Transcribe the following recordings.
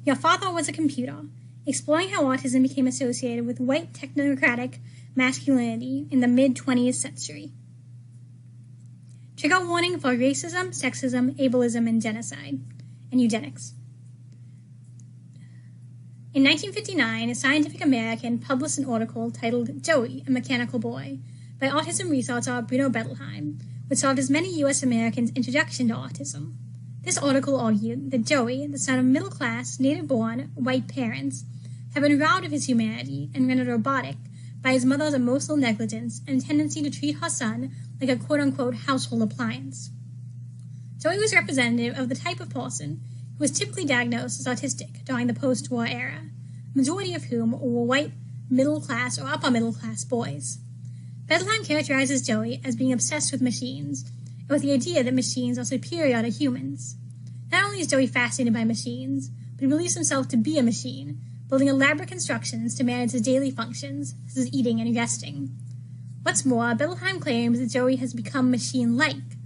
Your Father Was a Computer, exploring how autism became associated with white technocratic masculinity in the mid-20th century. Trigger warning for racism, sexism, ableism, and genocide, and eugenics. In 1959, Scientific American published an article titled Joey, a Mechanical Boy, by autism researcher Bruno Bettelheim, which served as many U.S. Americans' introduction to autism. This article argued that Joey, the son of middle-class, native-born, white parents, had been robbed of his humanity and rendered robotic by his mother's emotional negligence and tendency to treat her son like a quote-unquote household appliance. Joey was representative of the type of person who was typically diagnosed as autistic during the post-war era, the majority of whom were white, middle-class, or upper-middle-class boys. Bettelheim characterizes Joey as being obsessed with machines, and with the idea that machines are superior to humans. Not only is Joey fascinated by machines, but he believes himself to be a machine, building elaborate constructions to manage his daily functions, such as eating and resting. What's more, Bettelheim claims that Joey has become machine-like,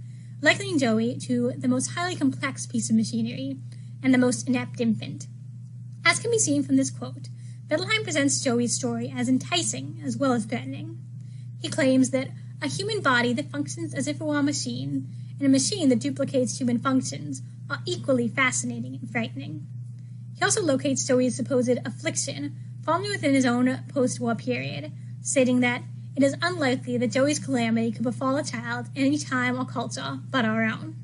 likening Joey to the most highly complex piece of machinery and the most inept infant. As can be seen from this quote, Bettelheim presents Joey's story as enticing as well as threatening. He claims that a human body that functions as if it were a machine and a machine that duplicates human functions are equally fascinating and frightening. He also locates Joey's supposed affliction firmly within his own post-war period, stating that it is unlikely that Joey's calamity could befall a child in any time or culture but our own.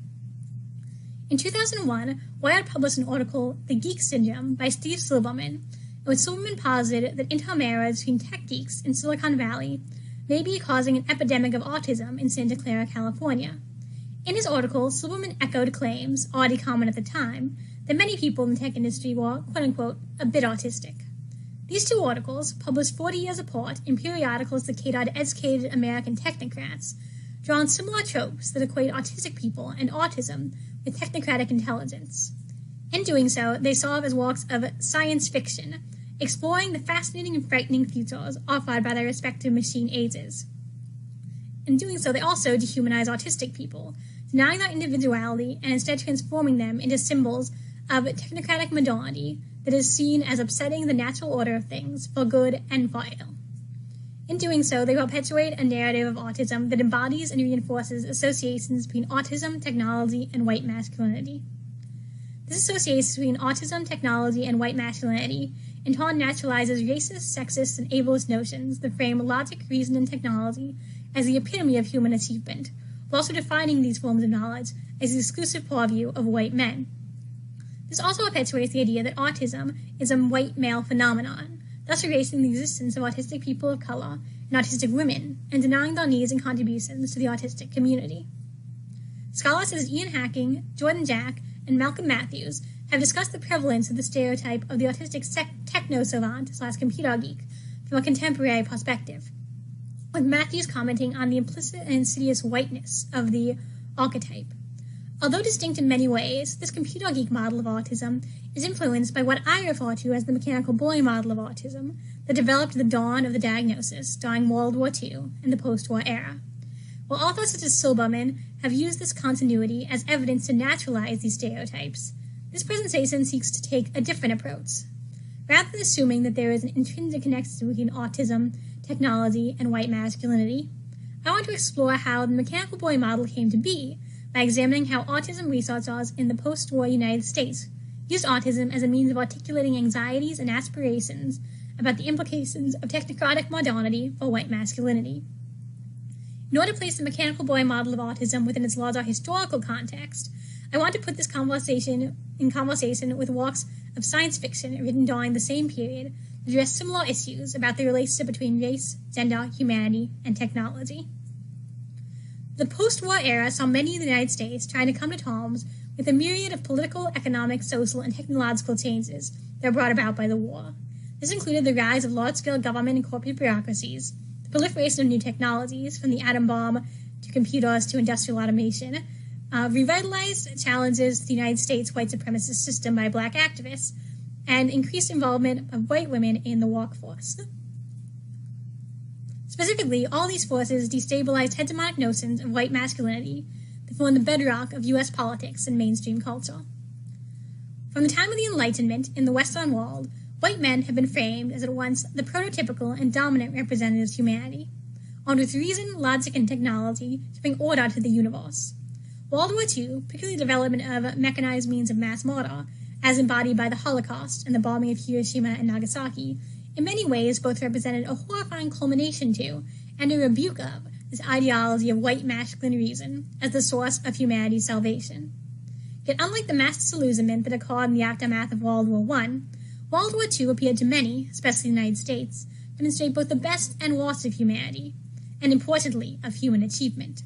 In 2001, Wired published an article, The Geek Syndrome, by Steve Silberman, in which Silberman posited that intermarriage between tech geeks in Silicon Valley may be causing an epidemic of autism in Santa Clara, California. In his article, Silberman echoed claims, already common at the time, that many people in the tech industry were, quote-unquote, a bit autistic. These two articles, published 40 years apart in periodicals that catered to educated American technocrats, draw on similar tropes that equate autistic people and autism with technocratic intelligence. In doing so, they serve as works of science fiction, exploring the fascinating and frightening futures offered by their respective machine ages. In doing so, they also dehumanize autistic people, denying their individuality and instead transforming them into symbols of technocratic modernity that is seen as upsetting the natural order of things for good and for ill. In doing so, they perpetuate a narrative of autism that embodies and reinforces associations between autism, technology, and white masculinity. This association between autism, technology, and white masculinity in turn naturalizes racist, sexist, and ableist notions that frame logic, reason, and technology as the epitome of human achievement, while also defining these forms of knowledge as the exclusive purview of white men. This also perpetuates the idea that autism is a white male phenomenon, thus erasing the existence of autistic people of color and autistic women, and denying their needs and contributions to the autistic community. Scholars such as Ian Hacking, Jordan Jack, and Malcolm Matthews have discussed the prevalence of the stereotype of the autistic techno-savant/computer geek from a contemporary perspective, with Matthews commenting on the implicit and insidious whiteness of the archetype. Although distinct in many ways, this computer geek model of autism is influenced by what I refer to as the mechanical boy model of autism that developed at the dawn of the diagnosis during World War II and the post-war era. While authors such as Silberman have used this continuity as evidence to naturalize these stereotypes, this presentation seeks to take a different approach. Rather than assuming that there is an intrinsic connection between autism, technology, and white masculinity, I want to explore how the mechanical boy model came to be by examining how autism researchers in the post-war United States used autism as a means of articulating anxieties and aspirations about the implications of technocratic modernity for white masculinity. In order to place the mechanical boy model of autism within its larger historical context, I want to put this conversation in conversation with works of science fiction written during the same period that address similar issues about the relationship between race, gender, humanity, and technology. The post-war era saw many in the United States trying to come to terms with a myriad of political, economic, social, and technological changes that were brought about by the war. This included the rise of large-scale government and corporate bureaucracies, the proliferation of new technologies, from the atom bomb to computers to industrial automation, revitalized challenges to the United States white supremacist system by black activists, and increased involvement of white women in the workforce. Specifically, all these forces destabilized hegemonic notions of white masculinity that form the bedrock of U.S. politics and mainstream culture. From the time of the Enlightenment in the Western world, white men have been framed as at once the prototypical and dominant representatives of humanity, armed with reason, logic, and technology to bring order to the universe. World War II, particularly the development of mechanized means of mass murder, as embodied by the Holocaust and the bombing of Hiroshima and Nagasaki, in many ways both represented a horrifying culmination to, and a rebuke of, this ideology of white masculine reason as the source of humanity's salvation. Yet unlike the mass disillusionment that occurred in the aftermath of World War I, World War II appeared to many, especially the United States, demonstrate both the best and worst of humanity, and importantly, of human achievement.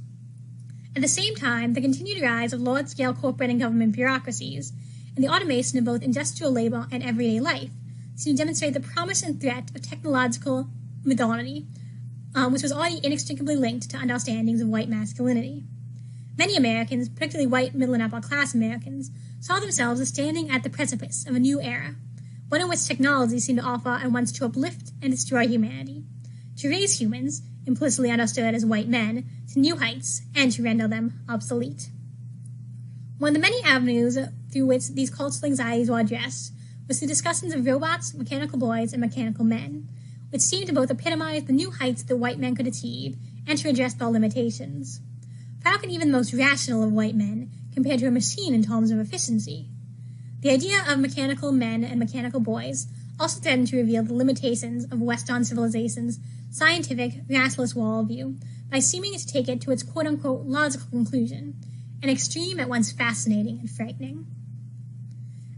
At the same time, the continued rise of large-scale corporate and government bureaucracies, and the automation of both industrial labor and everyday life, seem to demonstrate the promise and threat of technological modernity, which was already inextricably linked to understandings of white masculinity. Many Americans, particularly white middle and upper-class Americans, saw themselves as standing at the precipice of a new era, one in which technology seemed to offer at once to uplift and destroy humanity, to raise humans, implicitly understood as white men, to new heights, and to render them obsolete. One of the many avenues through which these cultural anxieties were addressed was the discussions of robots, mechanical boys, and mechanical men, which seemed to both epitomize the new heights that white men could achieve and to address their limitations. For how can even the most rational of white men compare to a machine in terms of efficiency? The idea of mechanical men and mechanical boys also threatened to reveal the limitations of Western civilization's scientific, rationalist worldview by seeming to take it to its quote-unquote logical conclusion, an extreme at once fascinating and frightening.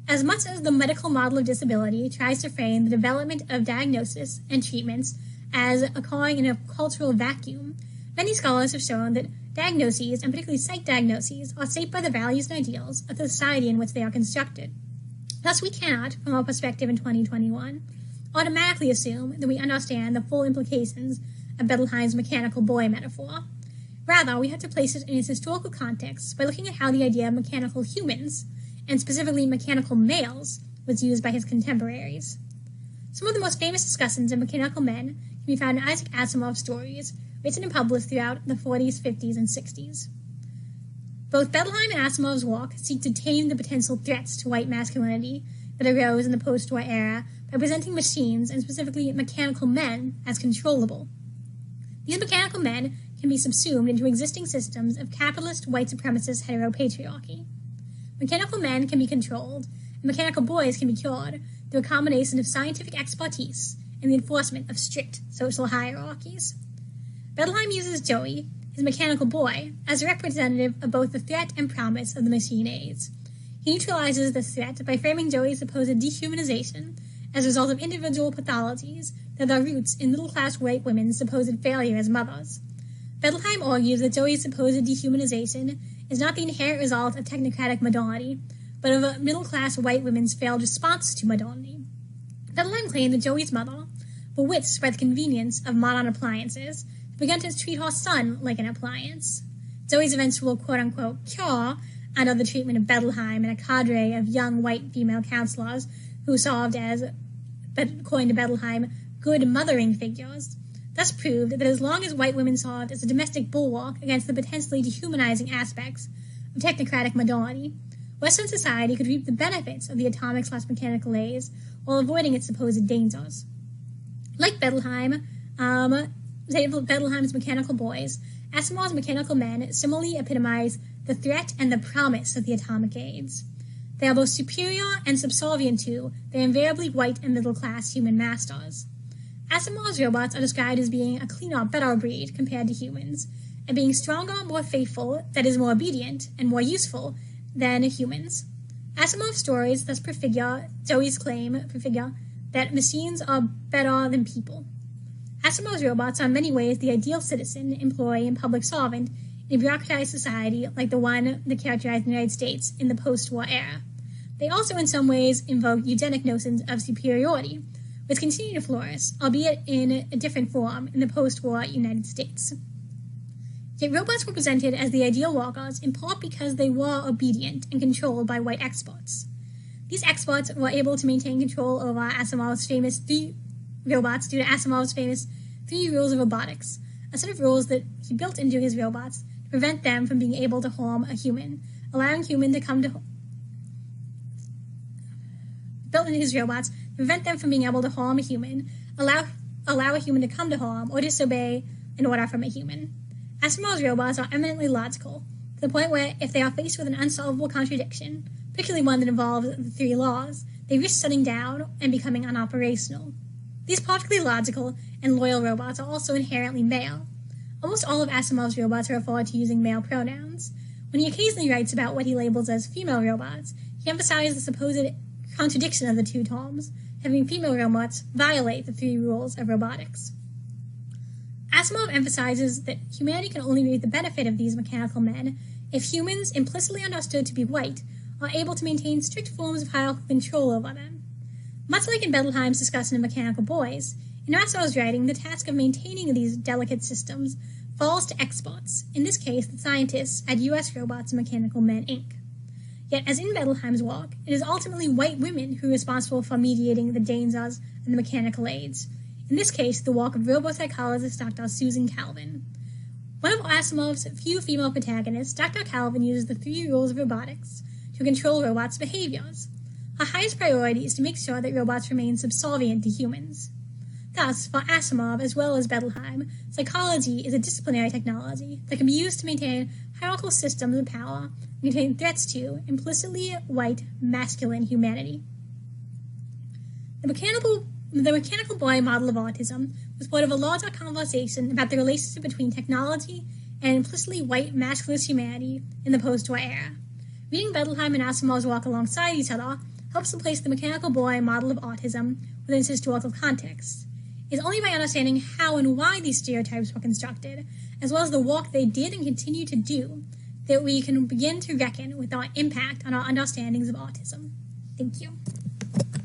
As much as the medical model of disability tries to frame the development of diagnosis and treatments as occurring in a cultural vacuum, many scholars have shown that diagnoses, and particularly psych diagnoses, are shaped by the values and ideals of the society in which they are constructed. Thus, we cannot, from our perspective in 2021, automatically assume that we understand the full implications of Bettelheim's mechanical boy metaphor. Rather, we have to place it in its historical context by looking at how the idea of mechanical humans, and specifically mechanical males, was used by his contemporaries. Some of the most famous discussions of mechanical men can be found in Isaac Asimov's stories, written and published throughout the 40s, 50s, and 60s. Both Bettelheim and Asimov's work seek to tame the potential threats to white masculinity that arose in the post-war era by presenting machines, and specifically mechanical men, as controllable. These mechanical men can be subsumed into existing systems of capitalist, white supremacist heteropatriarchy. Mechanical men can be controlled, and mechanical boys can be cured through a combination of scientific expertise and the enforcement of strict social hierarchies. Bettelheim uses Joey, his mechanical boy, as a representative of both the threat and promise of the machine age. He neutralizes the threat by framing Joey's supposed dehumanization as a result of individual pathologies that are roots in middle-class white women's supposed failure as mothers. Bettelheim argues that Joey's supposed dehumanization is not the inherent result of technocratic modernity, but of middle-class white women's failed response to modernity. Bettelheim claimed that Joey's mother, bewitched by the convenience of modern appliances, began to treat her son like an appliance. Joey's eventual quote-unquote cure under the treatment of Bettelheim and a cadre of young white female counselors who served as, according to Bettelheim, good mothering figures, thus proved that as long as white women served as a domestic bulwark against the potentially dehumanizing aspects of technocratic modernity, Western society could reap the benefits of the atomic/mechanical age while avoiding its supposed dangers. Like Bettelheim's mechanical boys, Asimov's mechanical men similarly epitomize the threat and the promise of the atomic age. They are both superior and subservient to their invariably white and middle-class human masters. Asimov's robots are described as being a cleaner, better breed compared to humans, and being stronger, more faithful, that is, more obedient, and more useful than humans. Asimov's stories thus prefigure Joey's claim that machines are better than people. Asimov's robots are in many ways the ideal citizen, employee, and public servant in a bureaucratized society like the one that characterized the United States in the post-war era. They also in some ways invoke eugenic notions of superiority, which continue to flourish, albeit in a different form, in the post-war United States. Yet robots were presented as the ideal workers in part because they were obedient and controlled by white experts. These experts were able to maintain control over Asimov's famous three robots due to Asimov's famous 3 rules of robotics, a set of rules that he built into his robots to prevent them from being able to harm a human, allowing human to come to built into his robots to prevent them from being able to harm a human, allow a human to come to harm, or disobey an order from a human. Asimov's robots are eminently logical, to the point where if they are faced with an unsolvable contradiction, particularly one that involves the three laws, they risk shutting down and becoming unoperational. These perfectly logical and loyal robots are also inherently male. Almost all of Asimov's robots are referred to using male pronouns. When he occasionally writes about what he labels as female robots, he emphasizes the supposed contradiction of the two terms, having female robots violate the three rules of robotics. Asimov emphasizes that humanity can only reap the benefit of these mechanical men if humans, implicitly understood to be white, are able to maintain strict forms of hierarchical control over them. Much like in Bettelheim's discussion of mechanical boys, in Asimov's writing, the task of maintaining these delicate systems falls to experts, in this case the scientists at U.S. Robots and Mechanical Men, Inc. Yet, as in Bettelheim's work, it is ultimately white women who are responsible for mediating the dangers and the mechanical aids, in this case the work of robopsychologist Dr. Susan Calvin. One of Asimov's few female protagonists, Dr. Calvin uses the three rules of robotics to control robots' behaviors. Her highest priority is to make sure that robots remain subservient to humans. Thus, for Asimov as well as Bettelheim, psychology is a disciplinary technology that can be used to maintain hierarchical systems of power and contain threats to implicitly white masculine humanity. The mechanical boy model of autism was part of a larger conversation about the relationship between technology and implicitly white masculine humanity in the post-war era. Reading Bettelheim and Asimov's work alongside each other helps to place the mechanical boy model of autism within its historical context. It is only by understanding how and why these stereotypes were constructed, as well as the work they did and continue to do, that we can begin to reckon with our impact on our understandings of autism. Thank you.